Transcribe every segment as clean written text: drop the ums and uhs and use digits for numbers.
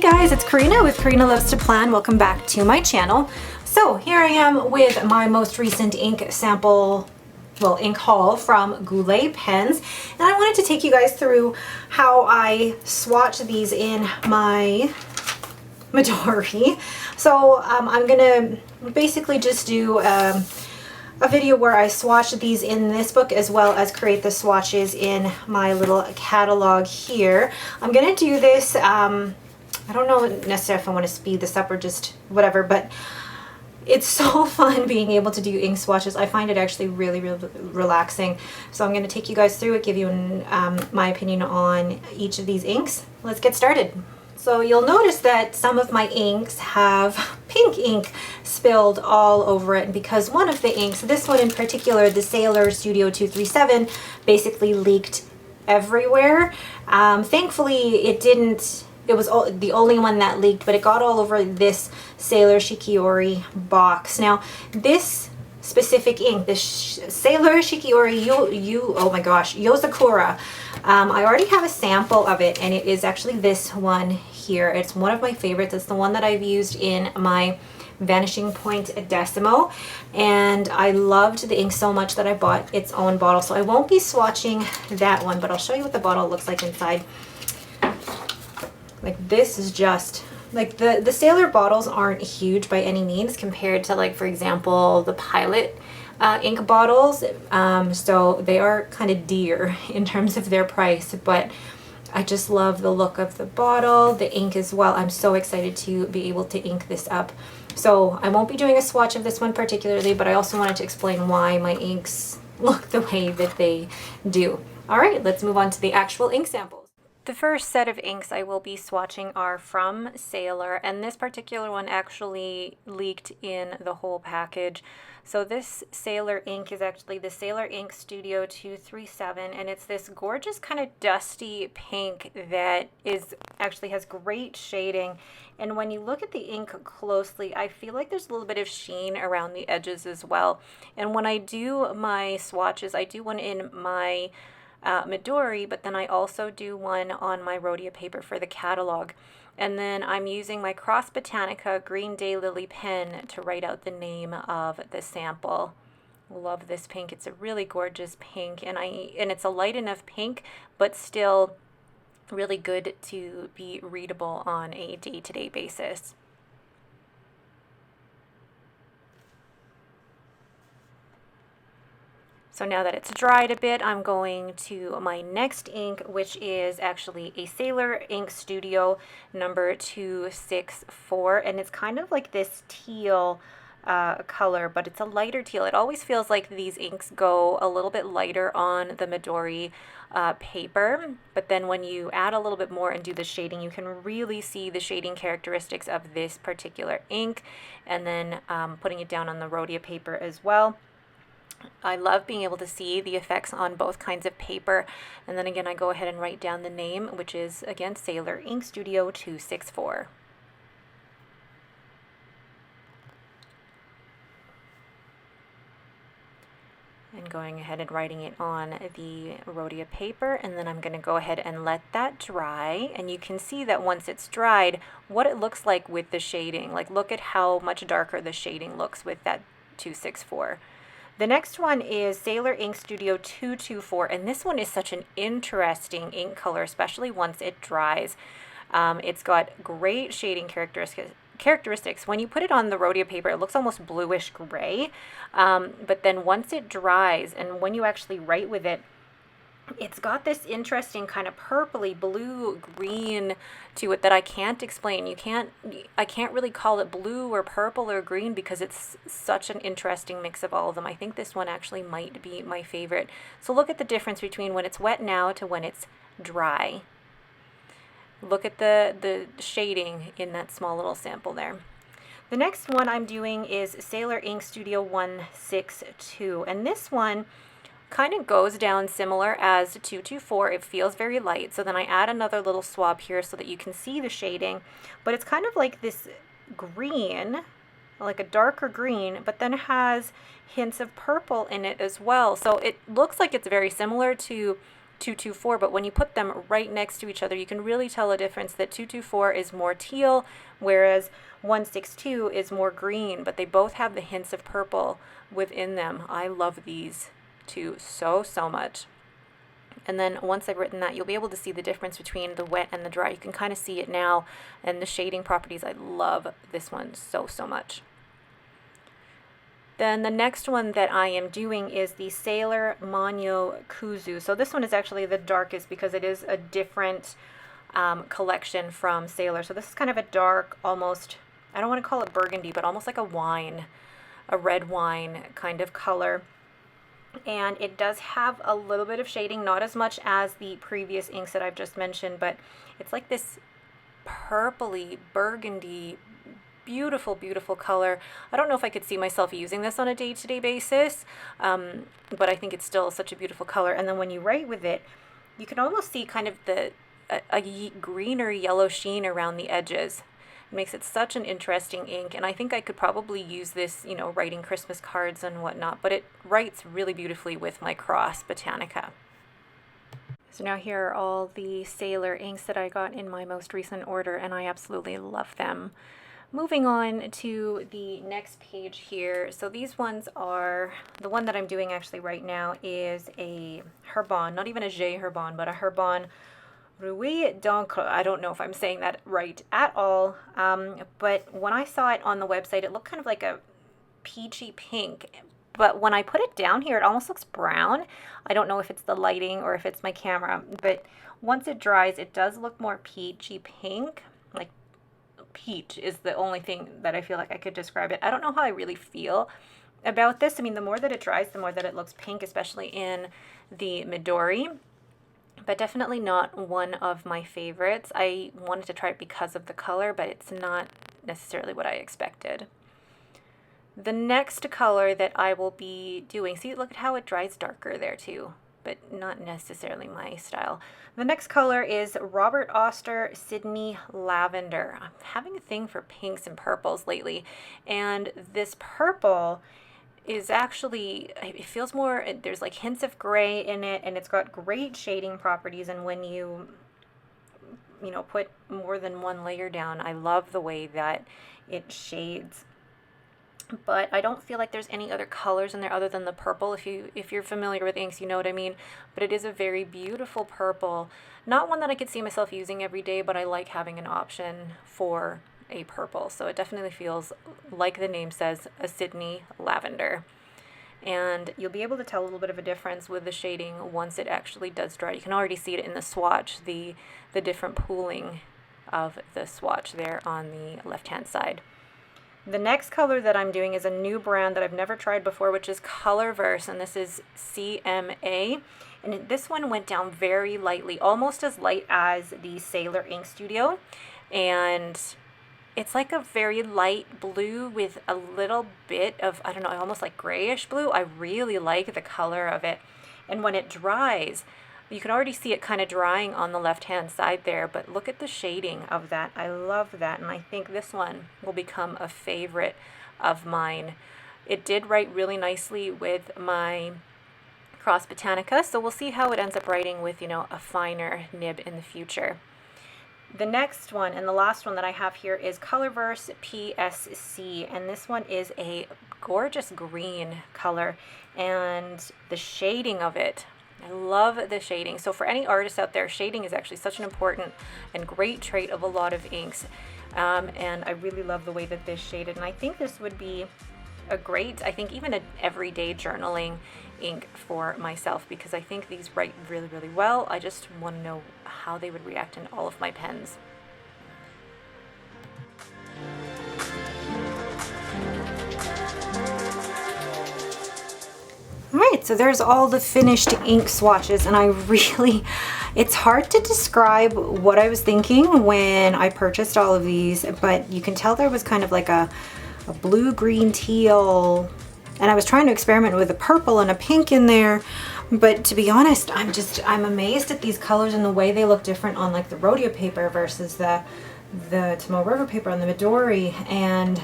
guys, it's Karina with Karina Loves to Plan. Welcome back to my channel. So here I am with my most recent ink sample, ink haul from Goulet Pens. And I wanted to take you guys through how I swatch these in my Midori. So I'm gonna basically just do a video where I swatch these in this book as well as create the swatches in my little catalog here. I'm gonna do this, I don't know necessarily if I want to speed this up or just whatever, but it's so fun being able to do ink swatches. I find it actually really relaxing. So I'm going to take you guys through it, give you my opinion on each of these inks. Let's get started. So you'll notice that some of my inks have pink ink spilled all over it because one of the inks, this one in particular, the Sailor Studio 237, basically leaked everywhere. Thankfully it didn't. It was the only one that leaked, but it got all over this Sailor Shikiori box. Now, this specific ink, this Sailor Shikiori Yozakura, I already have a sample of it, and it is actually this one here. It's one of my favorites. It's the one that I've used in my Vanishing Point Decimo, and I loved the ink so much that I bought its own bottle. So I won't be swatching that one, but I'll show you what the bottle looks like inside. Like, this is just like the Sailor bottles aren't huge by any means compared to, like, for example, the Pilot ink bottles. So they are kind of dear in terms of their price, but I just love the look of the bottle, the ink as well. I'm so excited to be able to ink this up. So I won't be doing a swatch of this one particularly, but I also wanted to explain why my inks look the way that they do. All right, let's move on to the actual ink samples. The first set of inks I will be swatching are from Sailor, and this particular one actually leaked in the whole package. So this Sailor ink is actually the Sailor Ink Studio 237, and it's this gorgeous kind of dusty pink that actually has great shading. And when you look at the ink closely, I feel like there's a little bit of sheen around the edges as well. And when I do my swatches, I do one in my Midori, but then I also do one on my Rhodia paper for the catalog. And then I'm using my Cross Botanica Green Daylily pen to write out the name of the sample. Love this pink. It's a really gorgeous pink, and it's a light enough pink, but still really good to be readable on a day-to-day basis. So now that it's dried a bit, I'm going to my next ink, which is actually a Sailor Ink Studio number 264, and it's kind of like this teal color, but it's a lighter teal. It always feels like these inks go a little bit lighter on the Midori paper, but then when you add a little bit more and do the shading, you can really see the shading characteristics of this particular ink, and then putting it down on the Rhodia paper as well. I love being able to see the effects on both kinds of paper. And then again, I go ahead and write down the name, which is, again, Sailor Ink Studio 264. And going ahead and writing it on the Rhodia paper, and then I'm going to go ahead and let that dry. And you can see that once it's dried, what it looks like with the shading. Like, look at how much darker the shading looks with that 264. The next one is Sailor Ink Studio 224, and this one is such an interesting ink color, especially once it dries. It's got great shading characteristics. When you put it on the Rhodia paper, it looks almost bluish gray, but then once it dries and when you actually write with it, it's got this interesting kind of purpley blue green to it that I can't explain. I can't really call it blue or purple or green because it's such an interesting mix of all of them. I think this one actually might be my favorite. So look at the difference between when it's wet now to when it's dry. Look at the shading in that small little sample there. The next one I'm doing is Sailor Ink Studio 162, and this one kind of goes down similar as 224. It feels very light, so then I add another little swab here so that you can see the shading, but it's kind of like this green, like a darker green, but then has hints of purple in it as well. So it looks like it's very similar to 224, but when you put them right next to each other, you can really tell a difference that 224 is more teal, whereas 162 is more green, but they both have the hints of purple within them. I love these two so much. And then once I've written that, you'll be able to see the difference between the wet and the dry. You can kind of see it now, and the shading properties, I love this one so much. Then the next one that I am doing is the Sailor Manyo Kuzu. So this one is actually the darkest because it is a different collection from Sailor. So this is kind of a dark, almost, I don't want to call it burgundy, but almost like a wine, a red wine kind of color. And it does have a little bit of shading, not as much as the previous inks that I've just mentioned, but it's like this purpley, burgundy, beautiful color. I don't know if I could see myself using this on a day-to-day basis, but I think it's still such a beautiful color. And then when you write with it, you can almost see kind of a greener yellow sheen around the edges. It makes it such an interesting ink, and I think I could probably use this, you know, writing Christmas cards and whatnot, but it writes really beautifully with my Cross Botanica. So now here are all the Sailor inks that I got in my most recent order, and I absolutely love them. Moving on to the next page here. So these ones are, the one that I'm doing actually right now is a Herbon, not even a J Herbon, but a Herbon Rouille d'encre. I don't know if I'm saying that right at all, but when I saw it on the website, it looked kind of like a peachy pink, but when I put it down here, it almost looks brown. I don't know if it's the lighting or if it's my camera, but once it dries, it does look more peachy pink. Like peach is the only thing that I feel like I could describe it. I don't know how I really feel about this. I mean, the more that it dries, the more that it looks pink, especially in the Midori. But definitely not one of my favorites. I wanted to try it because of the color, but it's not necessarily what I expected. The next color that I will be doing, see, look at how it dries darker there too, but not necessarily my style. The next color is Robert Oster Sydney Lavender. I'm having a thing for pinks and purples lately, and this purple is actually, it feels more, there's like hints of gray in it, and it's got great shading properties. And when you know, put more than one layer down, I love the way that it shades. But I don't feel like there's any other colors in there other than the purple. If you're familiar with inks, you know what I mean. But it is a very beautiful purple, not one that I could see myself using every day, but I like having an option for a purple. So it definitely feels, like the name says, a Sydney Lavender. And you'll be able to tell a little bit of a difference with the shading once it actually does dry. You can already see it in the swatch, the different pooling of the swatch there on the left-hand side. The next color that I'm doing is a new brand that I've never tried before, which is Colorverse, and this is CMA. And this one went down very lightly, almost as light as the Sailor Ink Studio. And it's like a very light blue with a little bit of, I don't know, almost like grayish blue. I really like the color of it. And when it dries, you can already see it kind of drying on the left-hand side there, but look at the shading of that. I love that, and I think this one will become a favorite of mine. It did write really nicely with my Cross Botanica, so we'll see how it ends up writing with, you know, a finer nib in the future. The next one and the last one that I have here is Colorverse PSC, and this one is a gorgeous green color, and the shading of it, I love the shading. So for any artists out there, shading is actually such an important and great trait of a lot of inks, and I really love the way that this shaded, and I think this would be a great, I think even an everyday journaling ink for myself, because I think these write really, really well. I just want to know how they would react in all of my pens. All right, so there's all the finished ink swatches, and I really, it's hard to describe what I was thinking when I purchased all of these, but you can tell there was kind of like a blue, green, teal, and I was trying to experiment with a purple and a pink in there. But to be honest, I'm amazed at these colors and the way they look different on like the rodeo paper versus the Tomoe River paper on the Midori. And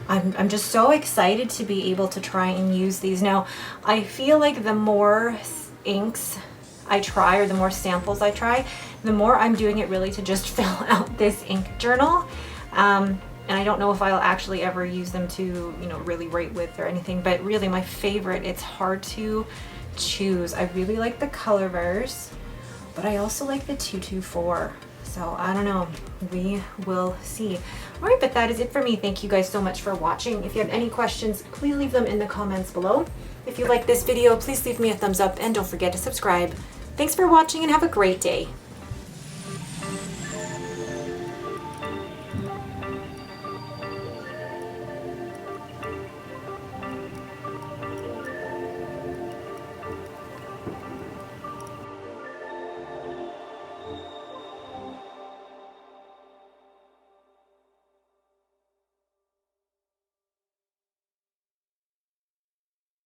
I'm just so excited to be able to try and use these. Now, I feel like the more inks I try, or the more samples I try, the more I'm doing it really to just fill out this ink journal. And I don't know if I'll actually ever use them to, you know, really write with or anything, but really my favorite, it's hard to choose. I really like the Colorverse, but I also like the 224. So I don't know, we will see. All right, but that is it for me. Thank you guys so much for watching. If you have any questions, please leave them in the comments below. If you like this video, please leave me a thumbs up and don't forget to subscribe. Thanks for watching and have a great day.